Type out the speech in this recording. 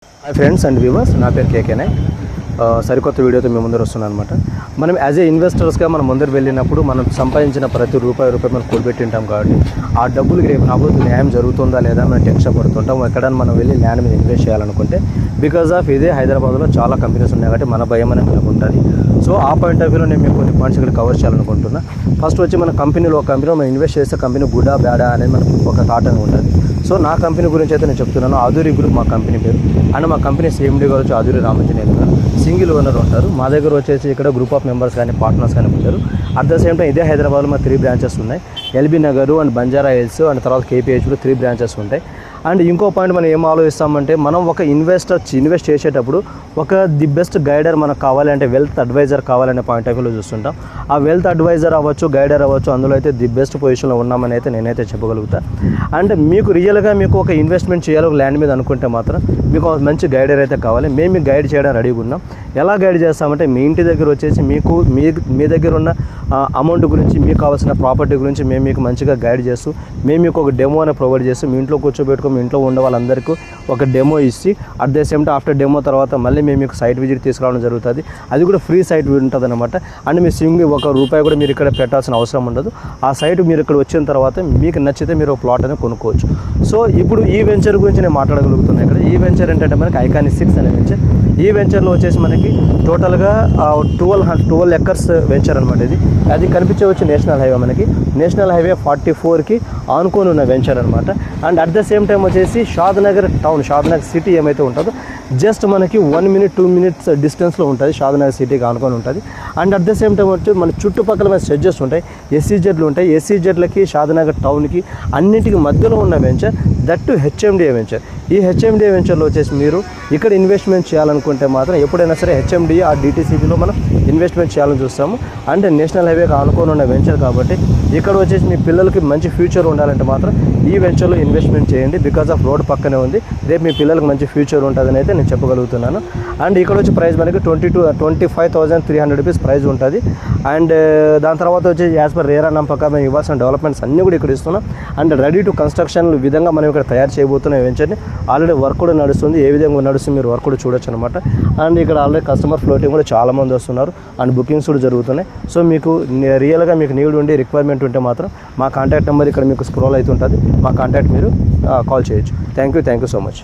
Hi friends and viewers, నా పేరు కేకే నాయక్. సరికొత్త వీడియోతో మేము ముందర వస్తున్నాను అనమాట. మనం యాజ్ ఏ ఇన్వెస్టర్స్గా మనం ముందర వెళ్ళినప్పుడు మనం సంపాదించిన ప్రతి రూపాయి మనం కూడబెట్టింటాం కాబట్టి ఆ డబ్బులు రేపు రాబోతు న్యాయం జరుగుతుందా లేదా మనం టెన్షన్ పడుతుంటాం. ఎక్కడైనా మనం వెళ్ళి ల్యాండ్ మీద ఇన్వెస్ట్ చేయాలనుకుంటే బికాజ్ ఆఫ్ ఇదే హైదరాబాద్లో చాలా కంపెనీస్ ఉన్నాయి కాబట్టి మన భయం అనేది మనకు ఉంటుంది. సో ఆ పాయింట్ ఆఫ్ వ్యూలో నేను మీకు కొన్ని పాయింట్స్ ఇక్కడ కవర్ చేయాలనుకుంటున్నా. ఫస్ట్ వచ్చి మన కంపెనీలో మనం ఇన్వెస్ట్ చేసే కంపెనీ గుడా బ్యాడా అనేది మనకు ఒక థాట్ అనేది ఉంటుంది. సో నా కంపెనీ గురించి అయితే నేను చెప్తున్నాను. ఆధురి గ్రూప్ మా కంపెనీ పేరు. అండ్ మా కంపెనీ CMD గారు వచ్చి ఆధురి రామంజనేయులు గారు, సింగిల్ ఓనర్ ఉంటారు. మా దగ్గర వచ్చేసి ఇక్కడ గ్రూప్ ఆఫ్ మెంబర్స్ కానీ పార్ట్నర్స్ కానీ ఉంటారు. అట్ ద సేమ్ టైం ఇదే హైదరాబాద్లో మా 3 బ్రాంచెస్ ఉన్నాయి. LB Nagar and Banjara hills and తర్వాత KPHలో 3 బ్రాంచెస్ ఉంటాయి. అండ్ ఇంకో పాయింట్ మనం ఏం ఆలోచిస్తామంటే మనం ఒక ఇన్వెస్ట్ చేసేటప్పుడు ది బెస్ట్ గైడర్ మనకు కావాలి అంటే వెల్త్ అడ్వైజర్ కావాలనే పాయింట్ ఆఫ్ వ్యూలో చూస్తుంటాం. ఆ వెల్త్ అడ్వైజర్ అవ్వచ్చు, గైడర్ అవ్వచ్చు, అందులో అయితే ది బెస్ట్ పొజిషన్లో ఉన్నామని అయితే నేనైతే చెప్పగలుగుతా. అండ్ మీకు రియల్గా మీకు ఒక ఇన్వెస్ట్మెంట్ చేయాలి ఒక ల్యాండ్ మీద అనుకుంటే మాత్రం మీకు ఒక మంచి గైడర్ అయితే కావాలి. మేము మీకు గైడ్ చేయడం రెడీగా ఉన్నాం. ఎలా గైడ్ చేస్తామంటే మీ ఇంటి దగ్గర వచ్చేసి మీ దగ్గర ఉన్న అమౌంట్ గురించి, మీకు కావాల్సిన ప్రాపర్టీ గురించి మేము మీకు మంచిగా గైడ్ చేస్తూ మేము మీకు ఒక డెమో అని ప్రొవైడ్ చేస్తూ మీ ఇంట్లో కూర్చోబెట్టుకో మీ ఇంట్లో ఉండే వాళ్ళందరికీ ఒక డెమో ఇచ్చి at the same time after demo తర్వాత మళ్ళీ మేము మీకు సైట్ విజిట్ తీసుకురావడం జరుగుతుంది. అది కూడా ఫ్రీ సైట్ ఉంటుంది అనమాట. అండ్ మీ సింగ్ ₹1 కూడా మీరు ఇక్కడ పెట్టాల్సిన అవసరం ఉండదు. ఆ సైట్ మీరు ఇక్కడ వచ్చిన తర్వాత మీకు నచ్చితే మీరు ఒక ప్లాట్ అనేది కొనుక్కోవచ్చు. సో ఇప్పుడు ఈ వెంచర్ గురించి నేను మాట్లాడగలుగుతున్నాను. ఇక్కడ ఈ వెంచర్ ఏంటంటే మనకి ఐకానిక్ 6 అనే వెంచర్. ఈ వెంచర్లో వచ్చేసి మనకి టోటల్గా 12 ఎకర్స్ వెంచర్ అనమాట. అది కనిపించే వచ్చి నేషనల్ హైవే, మనకి నేషనల్ హైవే 44కి ఆనుకొని ఉన్న వెంచర్ అనమాట. And at the same time వచ్చేసి షాద్నగర్ టౌన్, షాద్నగర్ సిటీ ఏమైతే ఉంటుందో జస్ట్ మనకి 1 minute 2 minutes డిస్టెన్స్లో ఉంటుంది. షాద్నగర్ సిటీకి ఆనుకొని ఉంటుంది. And at the same time వచ్చి మన చుట్టుపక్కల మన సెడ్జెస్ ఉంటాయి, SEZలు ఉంటాయి. SEZలకి షాద్నగర్ టౌన్కి అన్నింటికి మధ్యలో ఉన్న వెంచర్, దట్టు HMDA వెంచర్. ఈ HMDA వెంచర్లో వచ్చేసి మీరు ఇక్కడ ఇన్వెస్ట్మెంట్ చేయాలనుకుంటే మాత్రం ఎప్పుడైనా సరే HMDA ఆ DTCBలో మనం ఇన్వెస్ట్మెంట్ చేయాలని చూస్తాము. అంటే నేషనల్ హైవేకి ఆనుకొని ఉన్న వెంచర్ కాబట్టి ఇక్కడ వచ్చేసి మీ పిల్లలకి మంచి ఫ్యూచర్ ఉండాలంటే మాత్రం ఈ వెంచర్లో ఇన్వెస్ట్మెంట్ చేయండి. బికాజ్ ఆఫ్ రోడ్ పక్కనే ఉంది. రేపు మీ పిల్లలకి మంచి ఫ్యూచర్ ఉంటుందని అయితే నేను చెప్పగలుగుతున్నాను. అండ్ ఇక్కడ వచ్చి ప్రైస్ మనకి 25,300 రూపీస్ ప్రైస్ ఉంటుంది. అండ్ దాని తర్వాత వచ్చి యాజ్ పర్ రేరా నంపక మేము ఇవ్వాల్సిన డెవలప్మెంట్స్ అన్నీ కూడా ఇక్కడ ఇస్తున్నాం. అండ్ రెడీ టు కన్స్ట్రక్షన్ విధంగా మనం ఇక్కడ తయారు చేయబోతున్న వెంచర్ని. ఆల్రెడీ వర్క్ కూడా నడుస్తుంది. ఏ విధంగా నడుస్తుంది మీరు వర్క్ కూడా చూడొచ్చు అనమాట. అండ్ ఇక్కడ ఆల్రెడీ కస్టమర్ ఫ్లోటింగ్ కూడా చాలామంది వస్తున్నారు. అండ్ బుకింగ్స్ కూడా జరుగుతున్నాయి. సో మీకు రియల్గా మీకు నీడ్ ఉండి రిక్వైర్మెంట్ ఉంటే మాత్రం మా కాంటాక్ట్ నెంబర్ ఇక్కడ మీకు స్క్రోల్ అవుతుంటుంది. మా కాంటాక్ట్ మీరు కాల్ చేయొచ్చు. Thank you so much.